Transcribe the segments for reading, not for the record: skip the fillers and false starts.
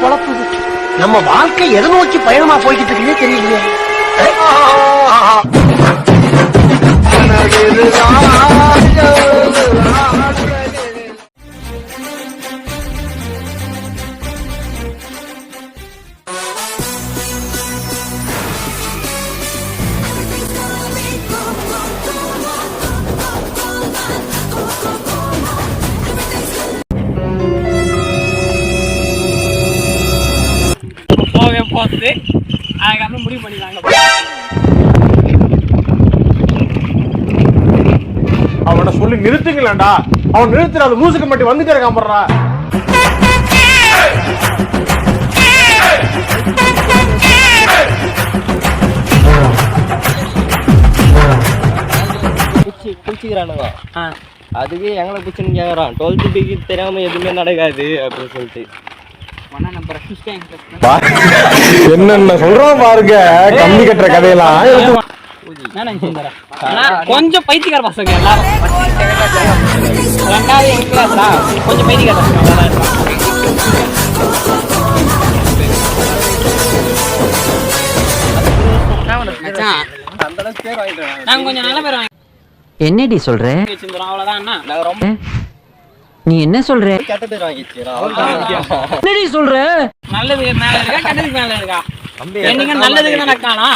பொழப்புது. நம்ம வாழ்க்கை எதை நோக்கி பயணமா போய்கிட்டு இருக்குன்னே தெரியலையே. போகுது அதுக்கப்புறம் முடிவு பண்ணிடலாங்க. அவனை சொல்லி நிறுத்துங்களேன்டா. அவன் நிறுத்துற அந்த லூசுக்கு மட்டும் வந்துட்டே இருக்கான் போடுறா. குளிச்சுக்கிறானுங்க. அதுக்கு எங்களை குச்சின்னு கேட்கறான். 12th டிகிரி தெரியாம எதுவுமே நடக்காது அப்படின்னு சொல்லிட்டு என்னென்ன சொல்றோம் பாருங்க. கம்பி கட்டுற கதையெல்லாம் கொஞ்சம் பைத்தியக்கார பசங்க எல்லாரும். ரெண்டாவது எங்க கிளாஸா கொஞ்சம் பைத்தியக்கார பசங்க. நாங்க கொஞ்சம் நல்ல பேர் வாங்கி. என்னடி சொல்ற? அவ்வளவுதான். நீ என்ன சொல்ற? கெட்ட பேர் வாங்கிச்சுரா. என்னடி சொல்ற? நல்லதுக்கு மேல இருக்கா கெட்டதுக்கு மேல இருக்கா? என்னங்க நல்லதுக்கு தான் நக்கானா.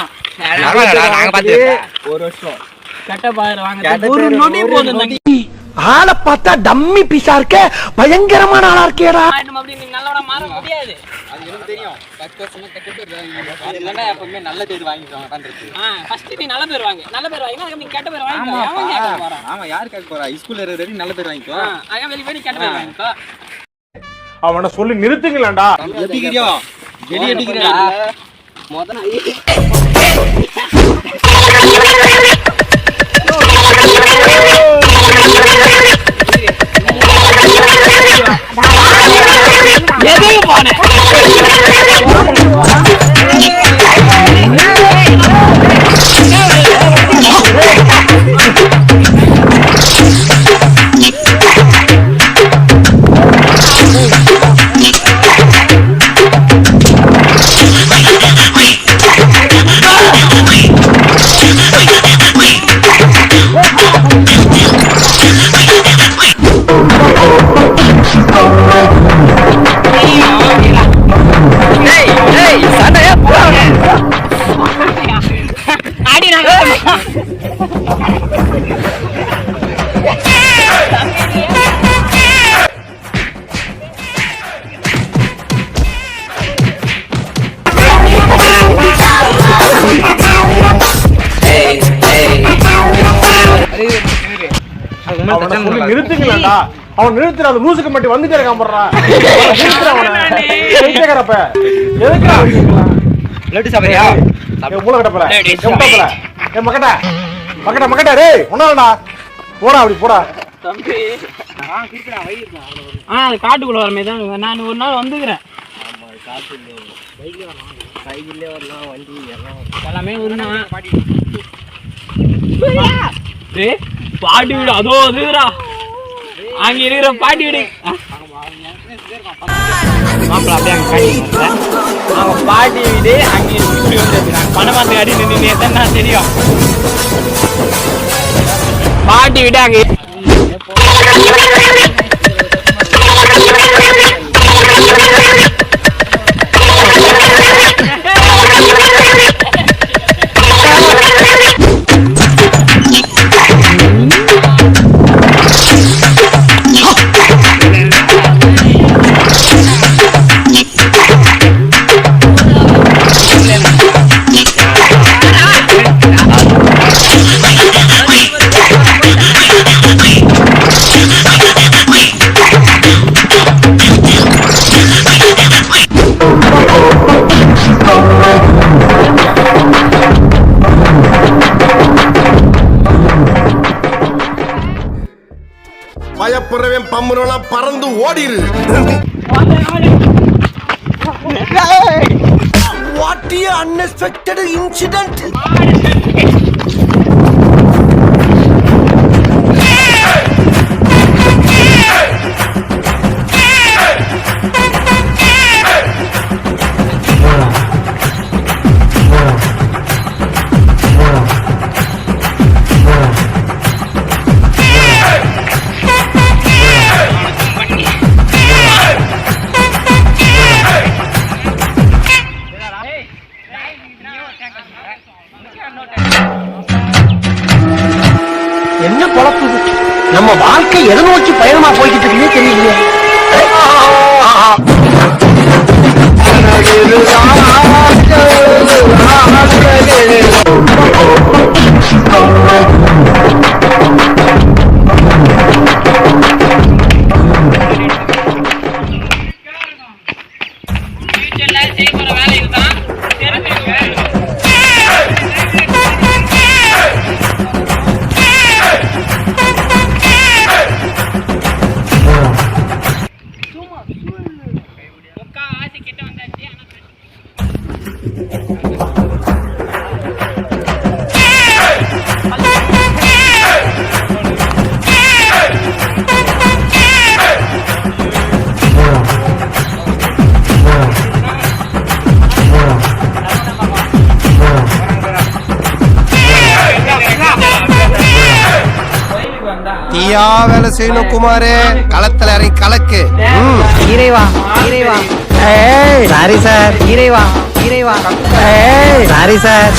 ஒரு வருஷம் கெட்ட பாரு வாங்க. ஒரு நொடி போதும். ஆளை பார்த்தா டம்மி பீஸா இருக்க, பயங்கரமான ஆளா இருக்கேடா. அப்படி நீ நல்லவனா மாற முடியாது. அது எனக்கு தெரியும். 10 வருஷமா கெட்ட பேர் வாங்கிடுவாங்க. இல்லன்னா எப்பவுமே நல்ல பேர் வாங்கிடுவாங்க பண்றது. ஃபர்ஸ்ட் நீ நல்ல பேர் வாங்கு. நல்ல பேர் வாங்கினா நீ கெட்ட பேர் வாங்கிக்கோ. அவன் கேட்க போறான். ஆமா, யார் கேட்க போறா? ஸ்கூல்ல இருக்கிற நல்ல பேர் வாங்கிக்கோ. அங்க வெளிய போய் கெட்ட பேர் வாங்கிக்கோ. அவனை சொல்லி நிறுத்துங்களேன்டா. எடிக்கிறியா? வெளிய எடிக்கிறியா? மொதல்ல எதுக்கு போனே? நிறுத்துங்களேன்டா. அவன் நிறுத்துற அந்த லூசுக்கு மட்டும் வந்துட்டே இருக்கான் போடுறா. மூளை கட்டப்பல மக்கட்டா மக்கட்டா மக்கட்டா ரே ஒன்னாடா போடா. அப்படி போடா. அது காட்டுக்குள்ள வர மாதிரி தான். நான் ஒரு நாள் வந்துக்கிறேன். எல்லாமே பாட்டி வீடு அதோ அதுரா. அங்க இருக்கிற பாட்டி வீடு மாப்பிள்ள அப்படியே அங்க காட்டி அவங்க பாட்டி வீடு அங்கே பணமாத்து அடி நின்று எத்தனை தெரியும். பாட்டி வீடு அங்கே பயப்படுறவன் பம்புறவன் பறந்து ஓடிரு. What an unexpected incident. தெரியலையே. தீயா வேலை செய்யணும் குமாரே, களத்துல இறங்கி கலக்கு. இறைவா இறைவா சாரி சார் இறைவா இறைவா சாரி சார்